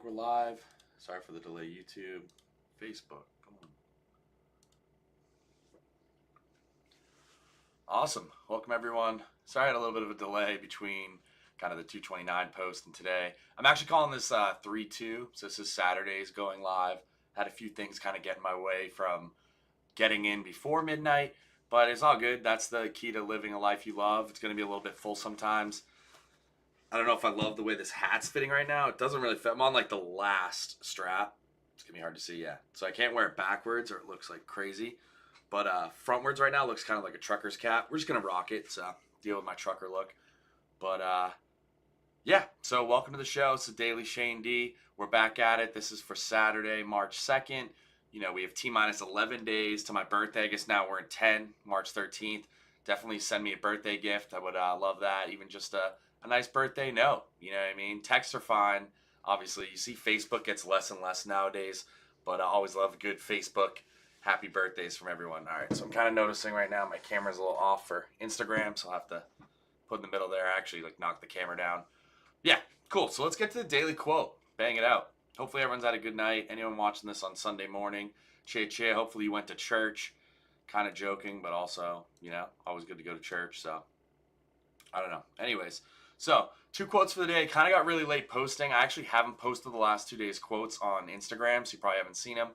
think we're live. Sorry for the delay, YouTube, Facebook. Come on. Awesome. Welcome, everyone. Sorry I had a little bit of a delay between kind of the 229 post and today. I'm actually calling this 3-2, so this is Saturday's going live. Had a few things kind of get in my way from getting in before midnight, but it's all good. That's the key to living a life you love. It's going to be a little bit full sometimes. I don't know if I love the way this hat's fitting right now. It doesn't really fit. I'm on like the last strap. It's going to be hard to see, yeah. So I can't wear it backwards or it looks like crazy. But frontwards right now looks kind of like a trucker's cap. We're just going to rock it, so deal with my trucker look. But yeah, so welcome to the show. It's the Daily Shane D. We're back at it. This is for Saturday, March 2nd. You know, we have T-minus 11 days to my birthday. I guess now we're in 10, March 13th. Definitely send me a birthday gift. I would love that. Even just a nice birthday note. You know what I mean? Texts are fine. Obviously, you see Facebook gets less and less nowadays. But I always love good Facebook happy birthdays from everyone. All right, so I'm kind of noticing right now my camera's a little off for Instagram. So I'll have to put in the middle there. Actually, like knock the camera down. Yeah, cool. So let's get to the daily quote. Bang it out. Hopefully everyone's had a good night. Anyone watching this on Sunday morning, cheer. Hopefully you went to church. Kind of joking, but also, you know, always good to go to church. So, I don't know. Anyways, so 2 quotes for the day. Kind of got really late posting. I actually haven't posted the last 2 days' quotes on Instagram, so you probably haven't seen them,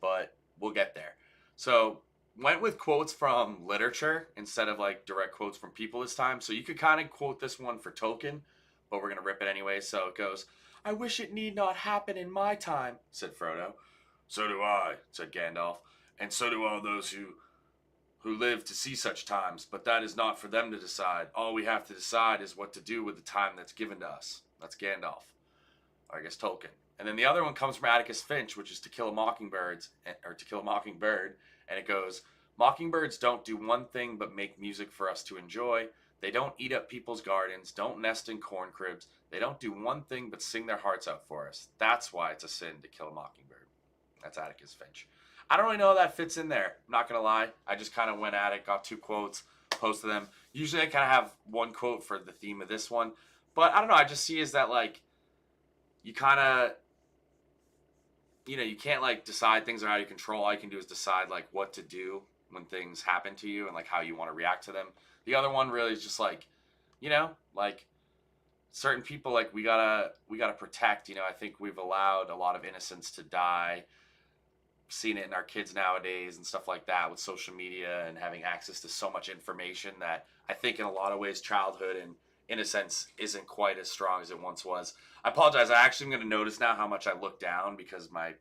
but we'll get there. So, went with quotes from literature instead of like direct quotes from people this time. So, you could kind of quote this one for Tolkien, but we're going to rip it anyway. So, it goes, "I wish it need not happen in my time," said Frodo. "So do I," said Gandalf, "and so do all those who live to see such times, but that is not for them to decide. All we have to decide is what to do with the time that's given to us." That's Gandalf, or I guess Tolkien. And then the other one comes from Atticus Finch, which is To Kill a Mockingbird, and it goes, "Mockingbirds don't do one thing but make music for us to enjoy. They don't eat up people's gardens, don't nest in corncribs. They don't do one thing but sing their hearts out for us. That's why it's a sin to kill a mockingbird." That's Atticus Finch. I don't really know how that fits in there. I'm not going to lie. I just kind of went at it, got 2 quotes, posted them. Usually I kind of have 1 quote for the theme of this one. But I don't know. I just see is that like you kind of, you know, you can't like decide things are out of your control. All you can do is decide like what to do when things happen to you and like how you want to react to them. The other one really is just like, you know, like certain people like we gotta protect. You know, I think we've allowed a lot of innocence to die. Seen it in our kids nowadays and stuff like that with social media and having access to so much information that I think in a lot of ways childhood and innocence isn't quite as strong as it once was. I apologize. I actually am going to notice now how much I look down because my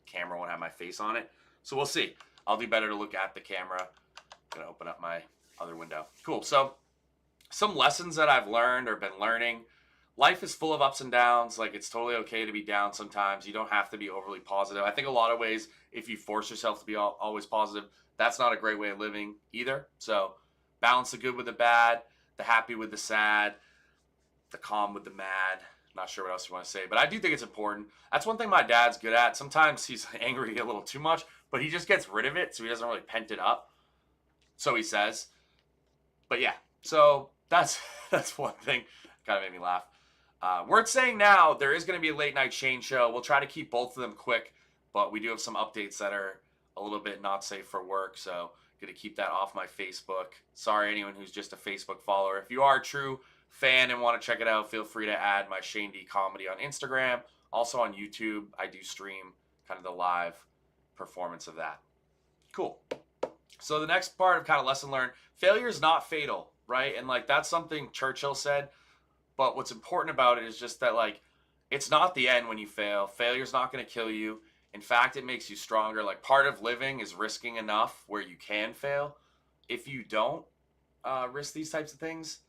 camera won't have my face on it. So we'll see. I'll do better to look at the camera. I'm going to open up my other window. Cool. So some lessons that I've learned or been learning. Life is full of ups and downs. Like, it's totally okay to be down sometimes. You don't have to be overly positive. I think a lot of ways, if you force yourself to be always positive, that's not a great way of living either. So balance the good with the bad, the happy with the sad, the calm with the mad. Not sure what else you want to say, but I do think it's important. That's one thing my dad's good at. Sometimes he's angry a little too much, but he just gets rid of it, so he doesn't really pent it up. So he says. But yeah, so that's one thing. Kind of made me laugh. Worth saying now, there is going to be a late night Shane show. We'll try to keep both of them quick, but we do have some updates that are a little bit not safe for work, so going to keep that off my Facebook. Sorry, anyone who's just a Facebook follower. If you are a true fan and want to check it out, feel free to add my Shane D Comedy on Instagram. Also on YouTube, I do stream kind of the live performance of that. Cool. So the next part of kind of lesson learned, failure is not fatal, right? And like that's something Churchill said. But what's important about it is just that, like, it's not the end when you fail. Failure's not going to kill you. In fact, it makes you stronger. Like, part of living is risking enough where you can fail. If you don't risk these types of things,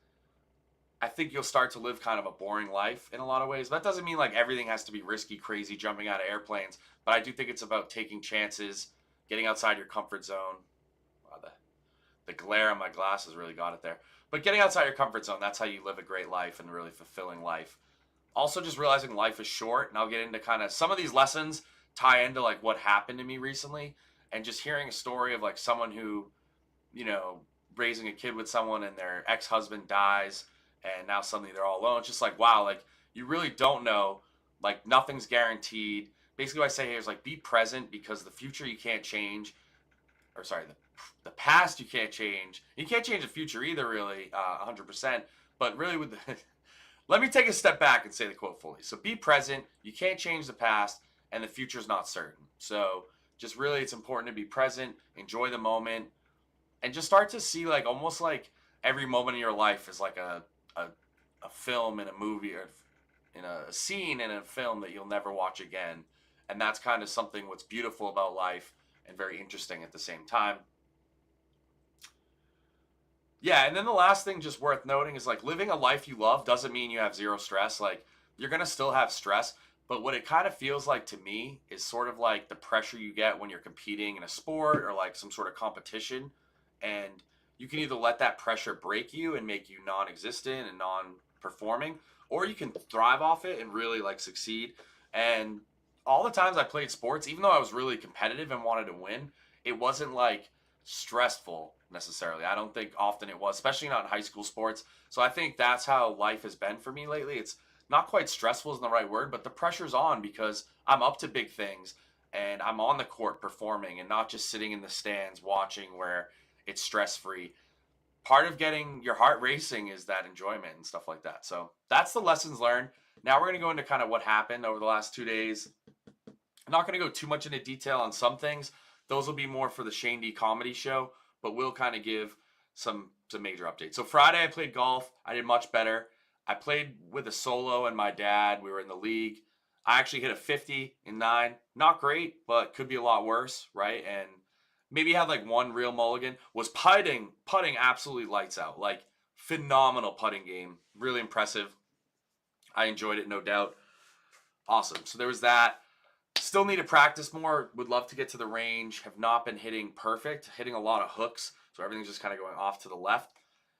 I think you'll start to live kind of a boring life in a lot of ways. That doesn't mean, like, everything has to be risky, crazy, jumping out of airplanes. But I do think it's about taking chances, getting outside your comfort zone. Wow, the glare on my glasses really got it there. But getting outside your comfort zone, that's how you live a great life and a really fulfilling life. Also, just realizing life is short, and I'll get into kind of some of these lessons tie into like what happened to me recently, and just hearing a story of like someone who, you know, raising a kid with someone and their ex-husband dies, and now suddenly they're all alone. It's just like, wow, like you really don't know Like nothing's guaranteed. Basically what I say here is like be present because the future you can't change, or sorry, the past you can't change. You can't change the future either, really, 100%. But really, with the let me take a step back and say the quote fully. So be present. You can't change the past, and the future's not certain. So just really, it's important to be present, enjoy the moment, and just start to see like almost like every moment in your life is like a, a film in a movie or in a scene in a film that you'll never watch again. And that's kind of something what's beautiful about life and very interesting at the same time. Yeah, and then the last thing just worth noting is like living a life you love doesn't mean you have zero stress. Like you're going to still have stress, but what it kind of feels like to me is sort of like the pressure you get when you're competing in a sport or like some sort of competition, and you can either let that pressure break you and make you non-existent and non-performing, or you can thrive off it and really like succeed. And all the times I played sports, even though I was really competitive and wanted to win, it wasn't like stressful necessarily. I don't think often it was, especially not in high school sports. So I think that's how life has been for me lately. It's not quite stressful isn't the right word, but the pressure's on because I'm up to big things and I'm on the court performing and not just sitting in the stands watching where it's stress free. Part of getting your heart racing is that enjoyment and stuff like that. So that's the lessons learned. Now we're going to go into kind of what happened over the last 2 days. I'm not going to go too much into detail on some things. Those will be more for the Shane D comedy show, but we'll kind of give some major updates. So Friday I played golf. I did much better. I played with a solo and my dad. We were in the league. I actually hit a 50 in 9. Not great, but could be a lot worse, right? And maybe had like one real mulligan. Was putting absolutely lights out. Like phenomenal putting game. Really impressive. I enjoyed it, no doubt. Awesome. So there was that. Still need to practice more. Would love to get to the range. Have not been hitting perfect. Hitting a lot of hooks. So everything's just kind of going off to the left.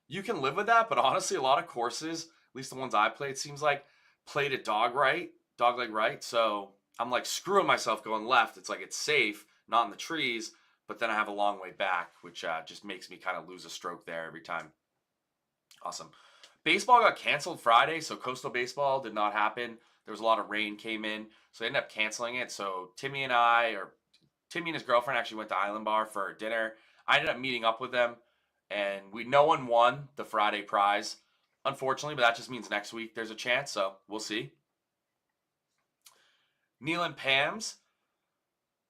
You can live with that, but honestly, a lot of courses, at least the ones I played, seems like played it dog leg right. So I'm like screwing myself going left. It's like it's safe, not in the trees, but then I have a long way back, which just makes me kind of lose a stroke there every time. Awesome. Baseball got canceled Friday, so Coastal Baseball did not happen. There was a lot of rain came in, so they ended up canceling it. So Timmy and his girlfriend actually went to Island Bar for dinner. I ended up meeting up with them, and no one won the Friday prize, unfortunately, but that just means next week there's a chance, so we'll see. Neil and Pam's.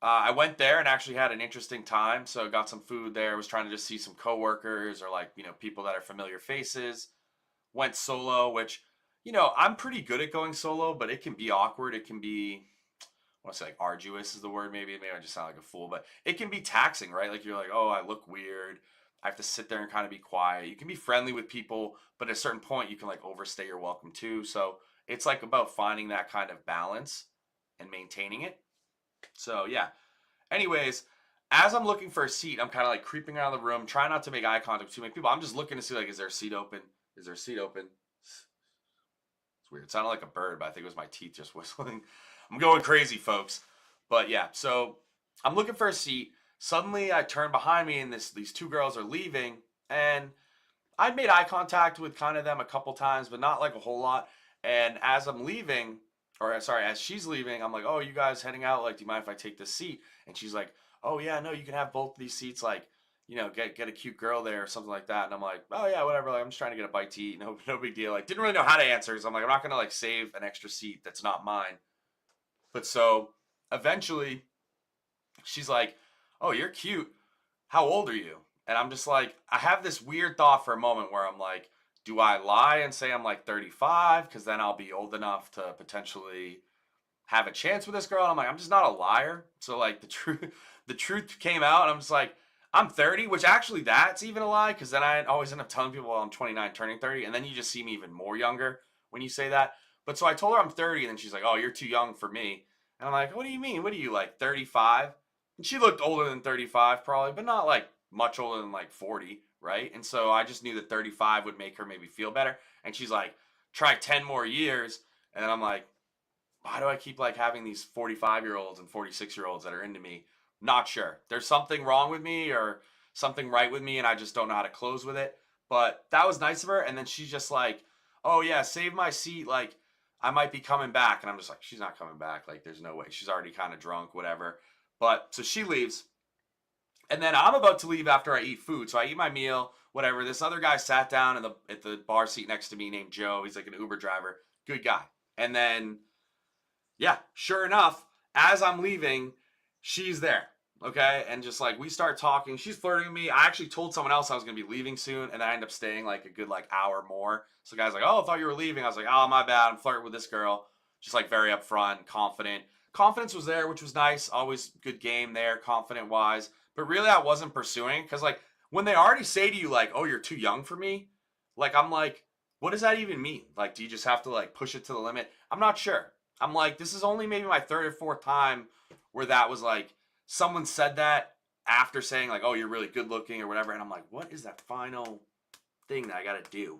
I went there and actually had an interesting time. So got some food there. Was trying to just see some coworkers or like, people that are familiar faces. Went solo, which, I'm pretty good at going solo, but it can be awkward. It can be, I want to say like arduous is the word maybe. Maybe I just sound like a fool, but it can be taxing, right? Like you're like, oh, I look weird. I have to sit there and kind of be quiet. You can be friendly with people, but at a certain point you can like overstay your welcome too. So it's like about finding that kind of balance and maintaining it. So yeah. Anyways, as I'm looking for a seat, I'm kind of like creeping around the room, trying not to make eye contact with too many people. I'm just looking to see like, is there a seat open? Is there a seat open? It's weird. It sounded like a bird, but I think it was my teeth just whistling. I'm going crazy, folks. But yeah, so I'm looking for a seat. Suddenly I turn behind me and these two girls are leaving, and I'd made eye contact with kind of them a couple times, but not like a whole lot. And as I'm leaving, or sorry, as she's leaving, I'm like, oh, you guys heading out? Like, do you mind if I take this seat? And she's like, oh yeah, no, you can have both of these seats. Like, get a cute girl there or something like that. And I'm like, oh yeah, whatever. Like, I'm just trying to get a bite to eat. No big deal. Like, didn't really know how to answer. So I'm like, I'm not gonna like save an extra seat that's not mine. But so eventually, she's like, oh, you're cute. How old are you? And I'm just like, I have this weird thought for a moment where I'm like, do I lie and say I'm like 35? Because then I'll be old enough to potentially have a chance with this girl. And I'm like, I'm just not a liar. So like the truth came out, and I'm just like, I'm 30, which actually that's even a lie, because then I always end up telling people, well, I'm 29 turning 30, and then you just see me even more younger when you say that. But so I told her I'm 30, and then she's like, oh, you're too young for me. And I'm like, what do you mean? What are you, like 35? And she looked older than 35 probably, but not like much older than like 40, right? And so I just knew that 35 would make her maybe feel better. And she's like, try 10 more years. And then I'm like, why do I keep like having these 45-year-olds and 46-year-olds that are into me? Not sure. There's something wrong with me or something right with me, and I just don't know how to close with it. But that was nice of her. And then she's just like, oh yeah, save my seat. Like, I might be coming back. And I'm just like, she's not coming back. Like, there's no way. She's already kind of drunk, whatever. But so she leaves. And then I'm about to leave after I eat food. So I eat my meal, whatever. This other guy sat down at the bar seat next to me named Joe. He's like an Uber driver. Good guy. And then, yeah, sure enough, as I'm leaving, she's there. Okay. And just like we start talking, she's flirting with me. I actually told someone else I was going to be leaving soon. And then I end up staying like a good like hour more. So the guy's like, oh, I thought you were leaving. I was like, oh, my bad. I'm flirting with this girl. Just like very upfront, confident. Confidence was there, which was nice. Always good game there, confident wise. But really, I wasn't pursuing because, like, when they already say to you, like, oh, you're too young for me, like, I'm like, what does that even mean? Like, do you just have to, like, push it to the limit? I'm not sure. I'm like, this is only maybe my third or fourth time where that was, like, someone said that after saying, like, oh, you're really good looking or whatever. And I'm like, what is that final thing that I got to do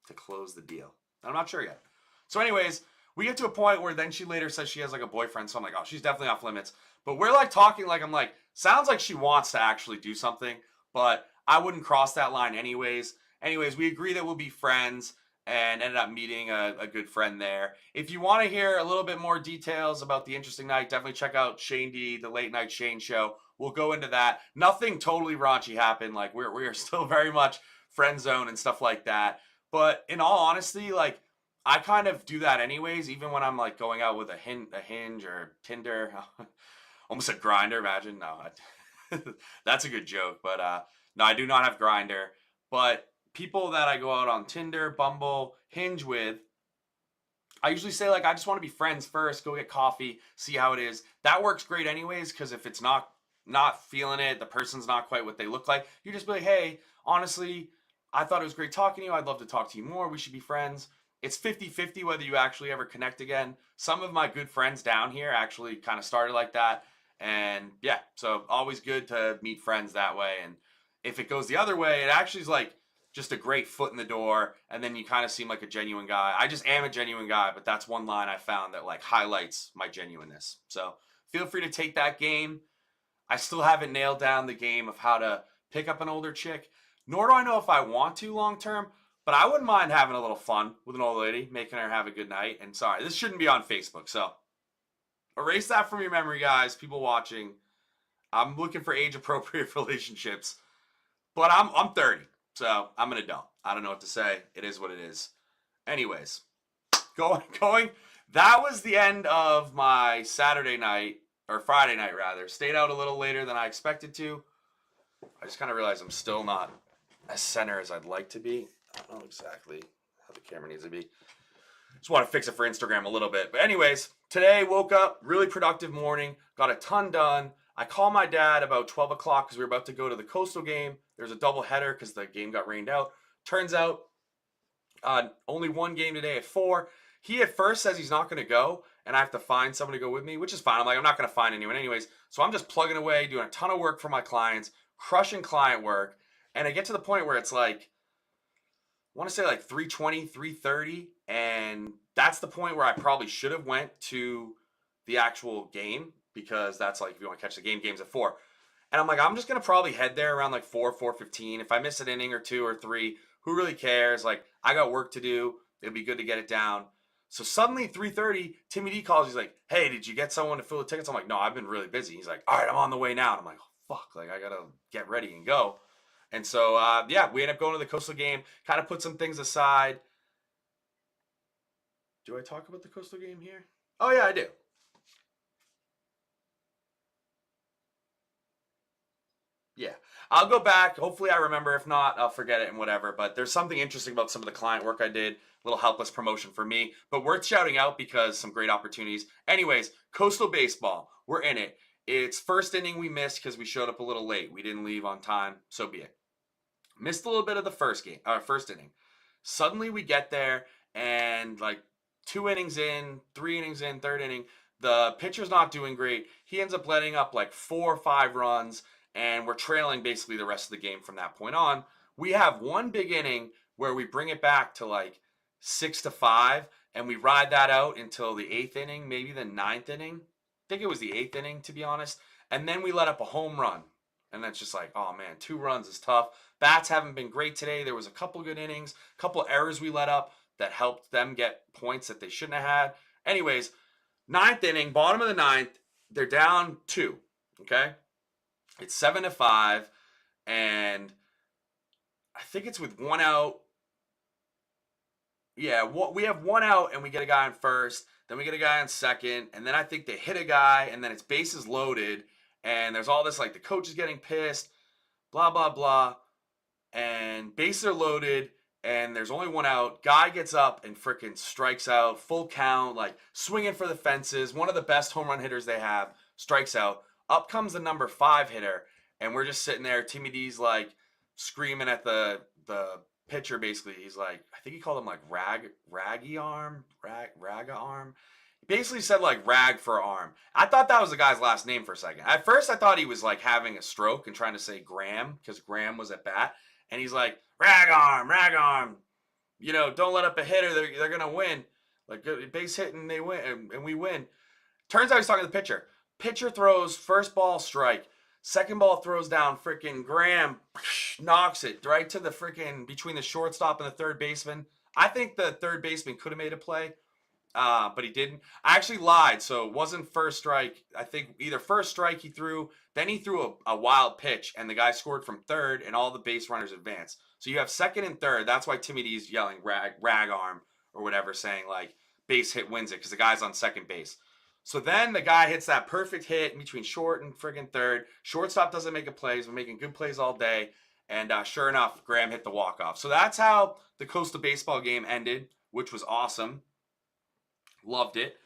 to close the deal? I'm not sure yet. So anyways, we get to a point where then she later says she has, like, a boyfriend. So I'm like, oh, she's definitely off limits. But we're, like, talking, like, I'm like, sounds like she wants to actually do something, but I wouldn't cross that line anyways. Anyways, we agree that we'll be friends and ended up meeting a good friend there. If you want to hear a little bit more details about the interesting night, definitely check out Shane D, the Late Night Shane Show. We'll go into that. Nothing totally raunchy happened. Like, we are still very much friend zone and stuff like that. But in all honesty, like, I kind of do that anyways, even when I'm, like, going out with a Hinge or Tinder. Almost a Grinder, imagine. No, that's a good joke. But no, I do not have Grinder. But people that I go out on Tinder, Bumble, Hinge with, I usually say, like, I just want to be friends first, go get coffee, see how it is. That works great anyways, because if it's not feeling it, the person's not quite what they look like, you just be like, hey, honestly, I thought it was great talking to you. I'd love to talk to you more. We should be friends. It's 50-50 whether you actually ever connect again. Some of my good friends down here actually kind of started like that. And yeah, so always good to meet friends that way. And if it goes the other way, it actually is like just a great foot in the door. And then you kind of seem like a genuine guy. I just am a genuine guy, but that's one line I found that like highlights my genuineness. So feel free to take that game. I still haven't nailed down the game of how to pick up an older chick, nor do I know if I want to long term, but I wouldn't mind having a little fun with an old lady, making her have a good night. And sorry, this shouldn't be on Facebook, so erase that from your memory, guys. People watching, I'm looking for age-appropriate relationships, but I'm 30, so I'm an adult. I don't know what to say. It is what it is. Anyways, going. That was the end of my Saturday night, or Friday night rather. Stayed out a little later than I expected to. I just kind of realized I'm still not as center as I'd like to be. I don't know exactly how the camera needs to be. Just want to fix it for Instagram a little bit. But anyways, today woke up, really productive morning, got a ton done. I called my dad about 12 o'clock because we were about to go to the Coastal game. There's a double header because the game got rained out. Turns out only one game today at 4. He at first says he's not going to go, and I have to find someone to go with me, which is fine. I'm like, I'm not going to find anyone anyways. So I'm just plugging away, doing a ton of work for my clients, crushing client work. And I get to the point where it's like, I want to say like 3:20, 3:30, and that's the point where I probably should have went to the actual game, because that's like, if you want to catch the game's at 4. And I'm like, I'm just going to probably head there around like 4:15. If I miss an inning or 2 or 3, who really cares? Like, I got work to do. It'd be good to get it down. So suddenly 3:30, Timmy D calls. He's like, hey, did you get someone to fill the tickets? I'm like, no, I've been really busy. He's like, all right, I'm on the way now. And I'm like, oh, fuck, like I got to get ready and go. And so, yeah, we ended up going to the Coastal game, kind of put some things aside. Do I talk about the Coastal game here? Oh, yeah, I do. Yeah, I'll go back. Hopefully I remember. If not, I'll forget it and whatever. But there's something interesting about some of the client work I did. A little helpless promotion for me, but worth shouting out because some great opportunities. Anyways, Coastal baseball, we're in it. It's first inning we missed because we showed up a little late. We didn't leave on time. So be it. Missed a little bit of the first inning. Suddenly we get there, and like 2 innings in, 3 innings in, third inning, the pitcher's not doing great. He ends up letting up like 4 or 5 runs, and we're trailing basically the rest of the game from that point on. We have one big inning where we bring it back to like 6-5, and we ride that out until the 8th inning, maybe the 9th inning. I think it was the 8th inning, to be honest. And then we let up a home run. And that's just like, oh man, 2 runs is tough. Bats haven't been great today. There was a couple good innings, a couple errors we let up, that helped them get points that they shouldn't have had. Anyways, ninth inning, bottom of the ninth, they're down 2. Okay, it's 7-5, and I think it's with 1 out. Yeah, we have 1 out, and we get a guy on first. Then we get a guy on second, and then I think they hit a guy, and then it's bases loaded, and there's all this like the coach is getting pissed, blah blah blah, and bases are loaded, and there's only 1 out. Guy gets up and freaking strikes out, full count, like swinging for the fences. One of the best home run hitters they have strikes out. Up comes the number 5 hitter, and we're just sitting there. Timmy D's like screaming at the pitcher. Basically, he's like, I think he called him like raga arm. He basically said like rag for arm. I thought that was the guy's last name for a second. At first, I thought he was like having a stroke and trying to say Graham because Graham was at bat. And he's like, rag arm. You know, don't let up a hitter. They're going to win. Like, base hit and they win, and we win. Turns out he's talking to the pitcher. Pitcher throws first ball strike. Second ball throws down freaking Graham. Knocks it right to the freaking between the shortstop and the third baseman. I think the third baseman could have made a play, but he didn't. I actually lied. So it wasn't first strike. I think either first strike he threw, then he threw a wild pitch, and the guy scored from third, and all the base runners advanced. So you have second and third. That's why Timmy D's yelling rag arm or whatever, saying like base hit wins it because the guy's on second base. So then the guy hits that perfect hit in between short and friggin' third. Shortstop doesn't make a play. He's been making good plays all day. And sure enough, Graham hit the walk-off. So that's how the Coastal baseball game ended, which was awesome. Loved it.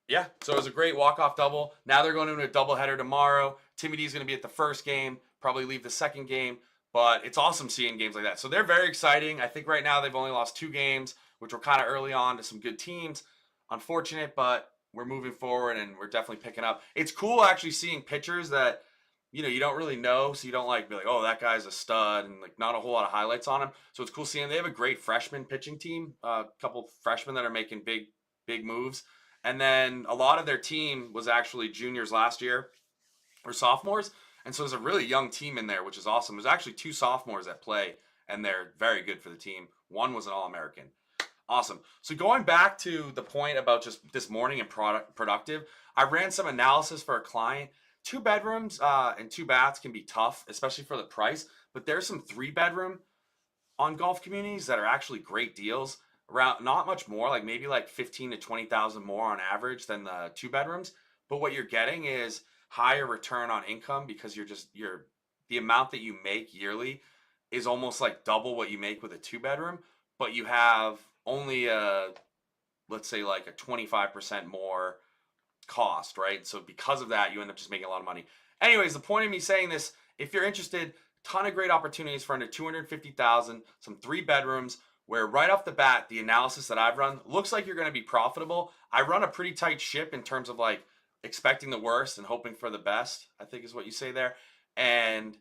Yeah, so it was a great walk-off double. Now they're going into a doubleheader tomorrow. Timmy D's going to be at the first game, probably leave the second game. But it's awesome seeing games like that. So they're very exciting. I think right now they've only lost 2 games, which were kind of early on to some good teams. Unfortunate, but we're moving forward and we're definitely picking up. It's cool actually seeing pitchers that, you know, you don't really know, so you don't like be like, oh, that guy's a stud, and like not a whole lot of highlights on him. So it's cool seeing they have a great freshman pitching team, a couple freshmen that are making big moves. And then a lot of their team was actually juniors last year or sophomores. And so there's a really young team in there, which is awesome. There's actually 2 sophomores that play, and they're very good for the team. One was an All-American. Awesome. So going back to the point about just this morning and productive, I ran some analysis for a client. 2 bedrooms and 2 baths can be tough, especially for the price. But there's some 3-bedroom on golf communities that are actually great deals. Around not much more, like maybe like 15 to 20,000 more on average than the 2 bedrooms. But what you're getting is higher return on income because the amount that you make yearly is almost like double what you make with a 2-bedroom. But you have only let's say like a 25% more cost, right? So because of that, you end up just making a lot of money. Anyways, the point of me saying this, if you're interested, ton of great opportunities for under 250,000, some 3 bedrooms where right off the bat, the analysis that I've run looks like you're going to be profitable. I run a pretty tight ship in terms of like expecting the worst and hoping for the best, I think is what you say there. And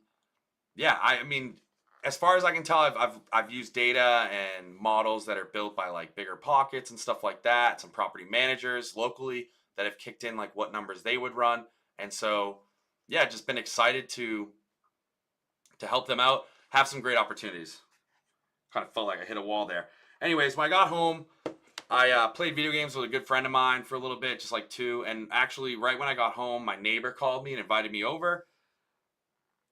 yeah, I mean, as far as I can tell, I've used data and models that are built by like Bigger Pockets and stuff like that. Some property managers locally that have kicked in like what numbers they would run. And so, yeah, just been excited to help them out. Have some great opportunities. Kind of felt like I hit a wall there. Anyways, when I got home, I played video games with a good friend of mine for a little bit, just like 2. And actually, right when I got home, my neighbor called me and invited me over.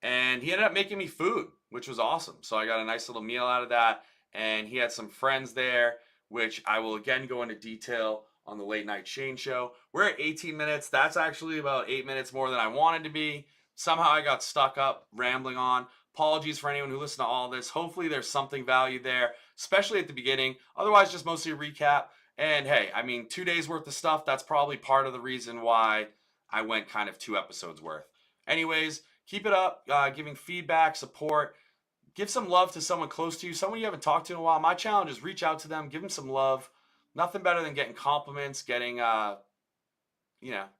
And he ended up making me food, which was awesome. So I got a nice little meal out of that. And he had some friends there, which I will again go into detail on the Late Night Shane show. We're at 18 minutes. That's actually about 8 minutes more than I wanted to be. Somehow I got stuck up rambling on. Apologies for anyone who listened to all this. Hopefully there's something value there, especially at the beginning. Otherwise, just mostly a recap. And hey, I mean, 2 days worth of stuff. That's probably part of the reason why I went kind of 2 episodes worth. Anyways, keep it up, giving feedback, support. Give some love to someone close to you, someone you haven't talked to in a while. My challenge is reach out to them, give them some love. Nothing better than getting compliments, getting,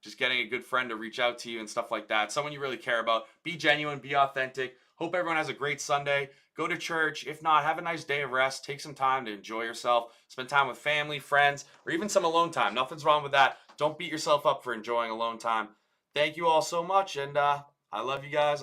just getting a good friend to reach out to you and stuff like that. Someone you really care about. Be genuine, be authentic. Hope everyone has a great Sunday. Go to church. If not, have a nice day of rest. Take some time to enjoy yourself. Spend time with family, friends, or even some alone time. Nothing's wrong with that. Don't beat yourself up for enjoying alone time. Thank you all so much, and I love you guys.